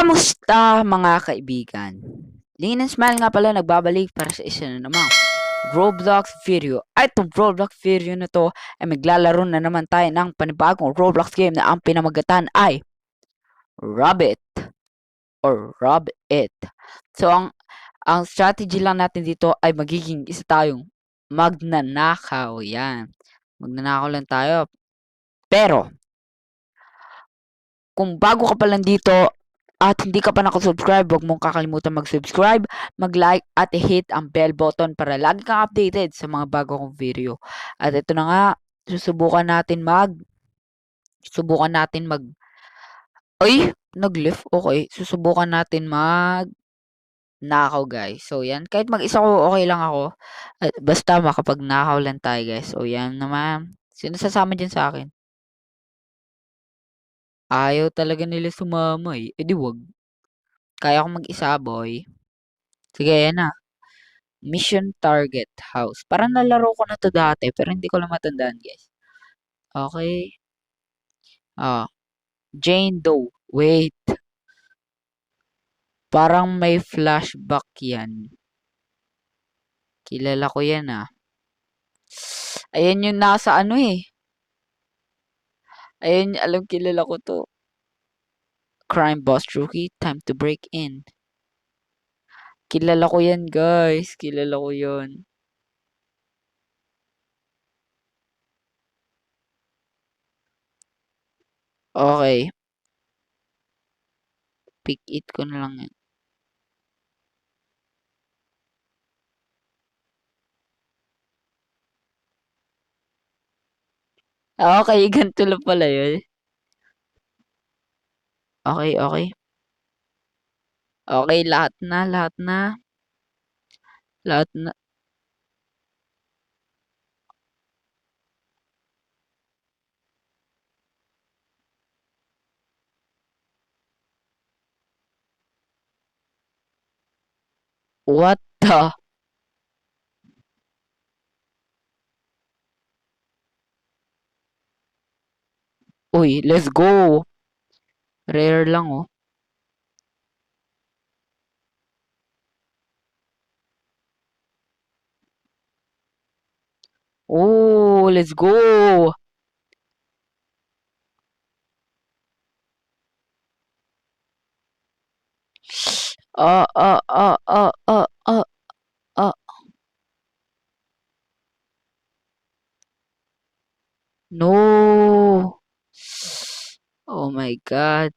Kamusta mga kaibigan? Lin and Smile nga pala nagbabalik para sa isa na namang Roblox video. At itong Roblox video na to ay maglalaro na naman tayo ng panibagong Roblox game na ang pinamagatan ay Rabbit or Rob It. So ang strategy lang natin dito ay magiging isa tayong magnanakaw. Yan. Magnanakaw lang tayo. Pero kung bago ka pa lang dito at hindi ka pa nakasubscribe, huwag mong kakalimutan mag-subscribe, mag-like at i-hit ang bell button para lagi kang updated sa mga bago kong video. At ito na nga, susubukan natin ay, nag-lift. Okay, susubukan natin nakaw guys. So yan, kahit mag-isa ko okay lang ako. At basta makapag-nakaw lang tayo guys. So yan naman. Sino sasama dyan sa akin? Ayaw talaga nila sumama eh. E di wag. Kaya ko mag-isa boy. Sige, yan na. Mission Target House. Parang nalaro ko na to dati, pero hindi ko lang matandaan, guys. Okay. Jane Doe. Wait. Parang may flashback yan. Kilala ko yan, ah. Ayan yung nasa ano eh. Ayan, kilala ko to. Crime Boss Rookie, time to break in. Kilala ko yan, guys. Kilala ko yan. Okay. Pick it ko na lang yan. Okay, ganito lang pala yun. Okay, okay. Okay, lahat na. Lahat na. What the? Uy, let's go. Rare lang oh. Oh, let's go. Ah, ah, ah, ah, ah, ah, ah. No. Oh my God.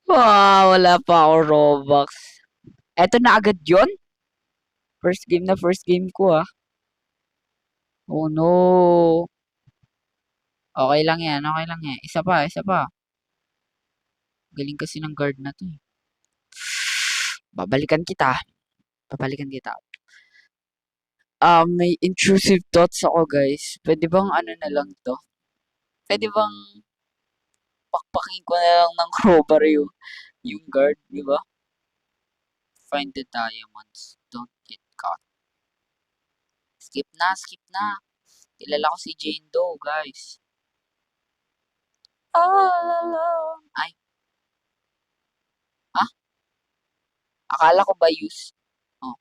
Wala pa ako Robux. Eto na agad yon. First game ko ah. Oh no. Okay lang yan, okay lang yan. Isa pa. Galing kasi ng guard na to eh. Babalikan kita. Babalikan kita. May intrusive thoughts ako guys. Pwede bang ano na lang to? Pwede bang pakpakin ko na lang ng crowbar yung guard, di ba? Find the diamonds. Don't get caught. Skip na. Kilala ko si Jane Doe, guys. All alone. Ay, ah? Akala ko ba use? Oh,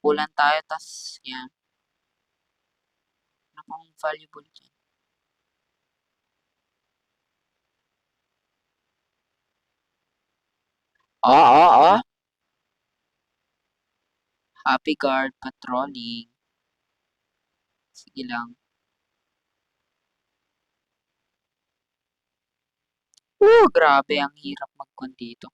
kulang tayo, tas yan. Ano pang valuable dyan? Oo. Happy guard, patrolling. Sige lang. Grabe, ang hirap mag-con dito.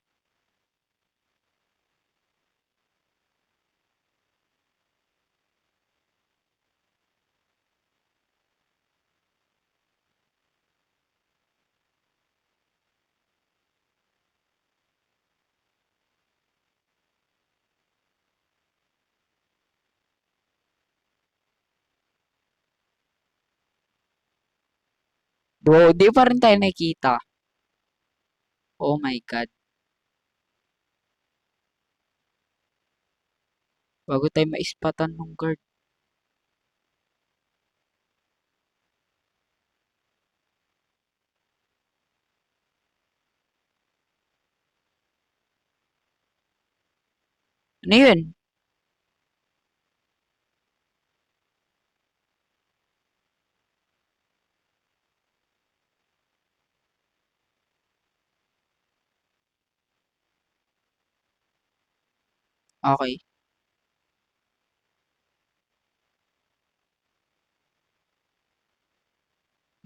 Bro, di pa rin tayo nakikita. Oh my God. Bago tayo maispatan ng guard. Ano yun? Okay.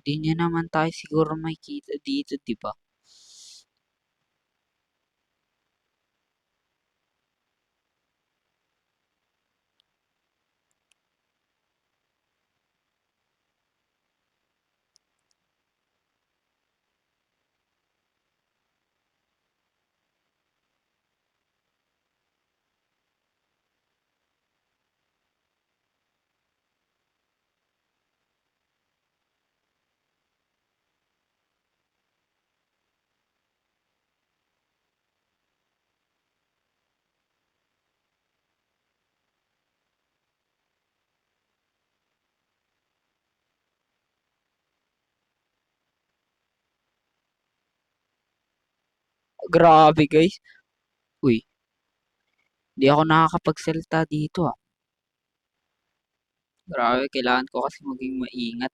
Di niya naman tayo siguro makikita dito, di ba? Grabe, guys. Uy, di ako nakakapagsalita dito, ah. Grabe, kailangan ko kasi maging maingat.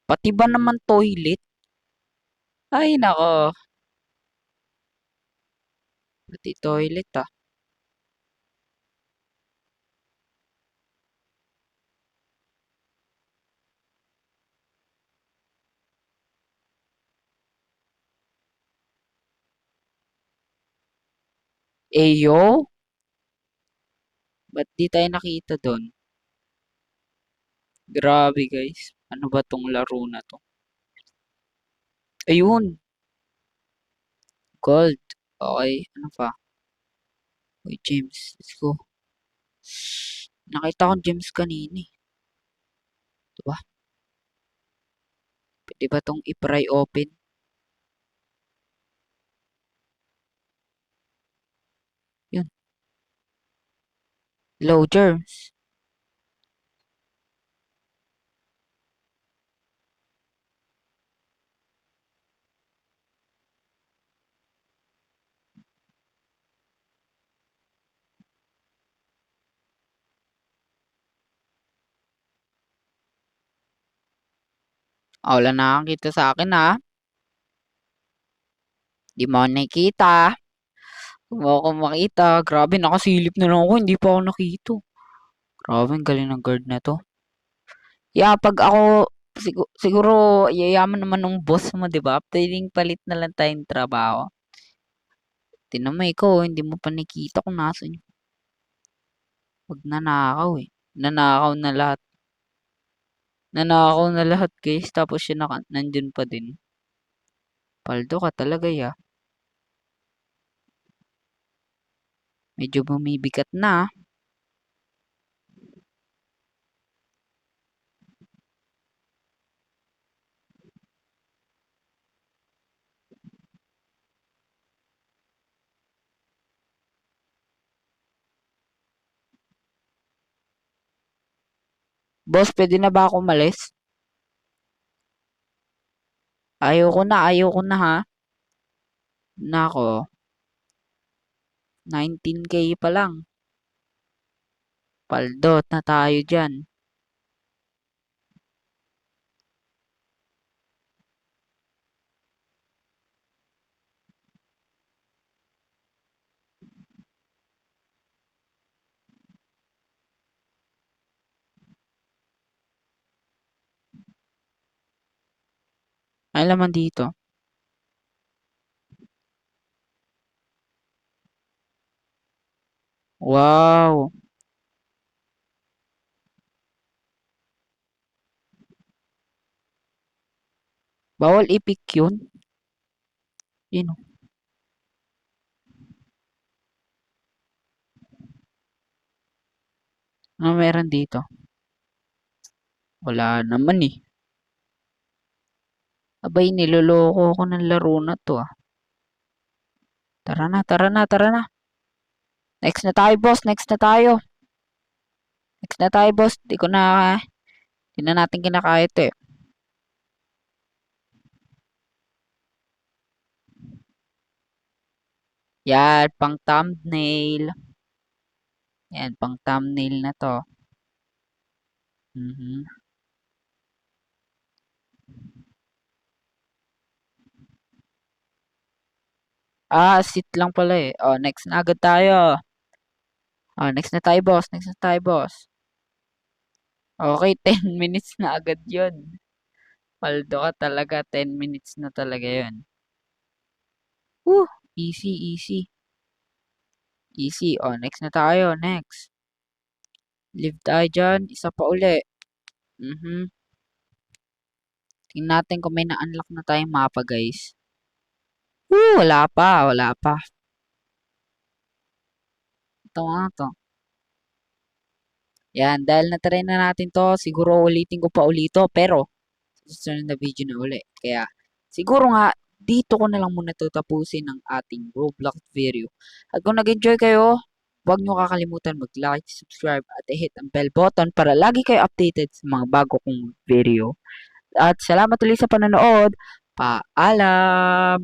Pati ba naman toilet? Ay, nako. Pati toilet, ah. Eyo? Ba't di tayo nakita doon? Grabe, guys. Ano ba tong laro na to? Ayun, gold. Okay, ano pa? Uy, James, let's go. Nakita ko James kanina, eh. Diba? Pwede ba tong i-pry open? Yun. Low germs. Ah, wala nakakita sa akin, ha? Di mo ako nakikita. Huwag mo ako makita. Grabe, nakasilip na lang ako. Hindi pa ako nakita. Grabe, ang galing ng guard na to. Yeah, pag ako, siguro, yayaman naman ng boss mo, di ba? Pwedeng palit na lang tayong trabaho. Tinan mo ikaw, hindi mo pa nakita kung nasan yung pag nanakaw, eh. Nanakaw na lahat. Nanakaw na lahat, guys. Tapos siya nandun pa din. Paldo ka talaga, ya. Medyo bumibigat na, ah. Boss, pwede na ba ako umalis? Ayoko na ha. Nako, 19K pa lang. Paldot na tayo dyan. Ay laman dito. Wow. Bawal i-pick yun. Yun. Ano meron dito? Wala naman eh. Abay, niloloko ko ng laro na to, ah. Tara. Tara na, tara na, tara na. Next na tayo, boss. Next na tayo. Next na tayo, boss. Di na natin kinakaya ito eh. Yan, pang thumbnail. Yan, pang thumbnail na to. Mhm. Sit lang pala eh. Oh, next na agad tayo. Oh, next na tayo, boss. Next na tayo, boss. Okay, 10 minutes na agad yun. Paldo ka talaga, 10 minutes na talaga yun. Woo! Easy, easy. Easy. Oh, next na tayo. Next. Live tayo dyan. Isa pa uli. Tingnan natin kung may na-unlock na tayong mapa, guys. Wala pa, wala pa. Ito nga to. Yan, dahil na-try na natin to, siguro ulitin ko pa ulito, pero sa susunod na video na uli. Kaya, siguro nga, dito ko na lang muna tatapusin ang ating Roblox video. At kung nag-enjoy kayo, huwag nyo kakalimutan mag-like, subscribe, at i-hit ang bell button para lagi kayo updated sa mga bago kong video. At salamat ulit sa panonood. Paalam!